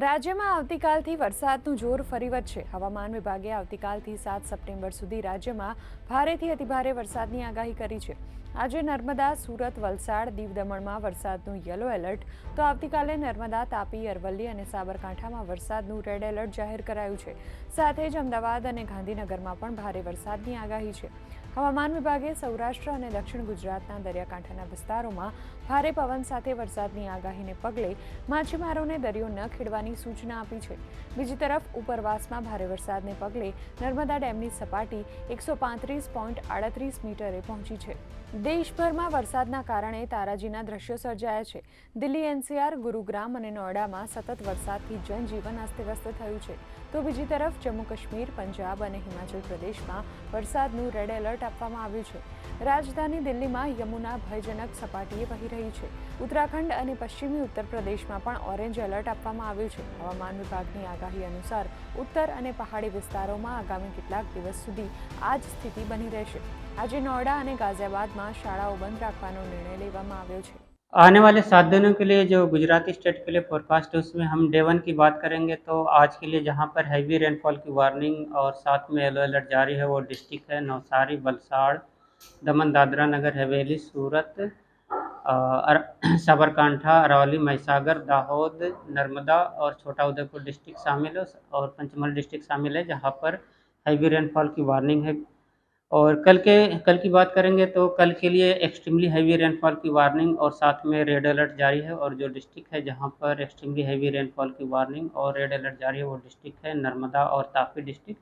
રાજ્યમાં આવતીકાલથી વરસાદનું જોર ફરી વધશે. હવામાન વિભાગે આવતીકાલથી 7 સપ્ટેમ્બર સુધી રાજ્યમાં ભારેથી અતિભારે વરસાદની આગાહી કરી છે. આજે નર્મદા, સુરત, વલસાડ, દીવ દમણમાં વરસાદનું યલો એલર્ટ, તો આવતીકાલે નર્મદા, તાપી, અરવલ્લી અને સાબરકાંઠામાં વરસાદનું રેડ એલર્ટ જાહેર કરાયું છે. સાથે જ અમદાવાદ અને ગાંધીનગરમાં પણ ભારે વરસાદની આગાહી છે. હવામાન વિભાગે સૌરાષ્ટ્ર અને દક્ષિણ ગુજરાતના દરિયાકાંઠાના વિસ્તારોમાં ભારે પવન સાથે વરસાદની આગાહીને પગલે માછીમારોને દરિયો ન ખેડવાની સૂચના આપી છે. બીજી તરફ ઉપરવાસમાં ભારે વરસાદને પગલે નર્મદા ડેમની સપાટી 135.38 મીટરે પહોંચી છે. દેશભરમાં વરસાદના કારણે તારાજીના દ્રશ્યો સર્જાયા છે. દિલ્હી, એનસીઆર, ગુરુગ્રામ અને નોઈડામાં સતત વરસાદથી જનજીવન અસ્તવ્યસ્ત થયું છે. તો બીજી તરફ જમ્મુ કાશ્મીર, પંજાબ અને હિમાચલ પ્રદેશમાં વરસાદનું રેડ એલર્ટ આપવામાં આવ્યું છે. રાજધાની દિલ્હીમાં યમુના ભયજનક સપાટીએ વહી રહી છે. ઉત્તરાખંડ અને પશ્ચિમી ઉત્તર પ્રદેશમાં પણ ઓરેન્જ એલર્ટ આપવામાં આવ્યું છે. હવામાન વિભાગની આગાહી અનુસાર ઉત્તર અને પહાડી વિસ્તારોમાં આગામી કેટલાક દિવસ સુધી આ જ સ્થિતિ બની રહેશે. આજે नोएडा અને गाजियाबादમાં शालाओं बंद રાખવાનો નિર્ણય લેવામાં આવ્યો છે. आने वाले 7 दिनों के लिए जो गुजराती स्टेट के लिए फोरकास्ट है उसमें हम डे 1 की बात करेंगे। तो आज के लिए जहां पर हैवी रेनफॉल की वार्निंग और साथ में येलो अलर्ट जारी है वो डिस्ट्रिक्ट है नवसारी, वलसाड़, दमन दादरा नगर हवेली, सूरत, साबरकांठा, अरावली, महिसागर, दाहोद, नर्मदा और छोटा उदयपुर डिस्ट्रिक्ट शामिल है और पंचमहल डिस्ट्रिक्ट शामिल है जहां पर हैवी रेनफॉल की वार्निंग है। और कल की बात करेंगे तो कल के लिए एक्सट्रीमली हैवी रेनफॉल की वार्निंग और साथ में रेड अलर्ट जारी है। और जो डिस्ट्रिक्ट है जहां पर एक्सट्रीमली हैवी रेनफॉल की वार्निंग और रेड अलर्ट जारी है वो डिस्ट्रिक्ट है नर्मदा और तापी डिस्ट्रिक्ट।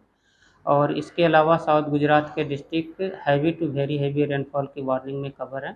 और इसके अलावा साउथ गुजरात के district heavy to very heavy rainfall की वार्निंग में कवर है।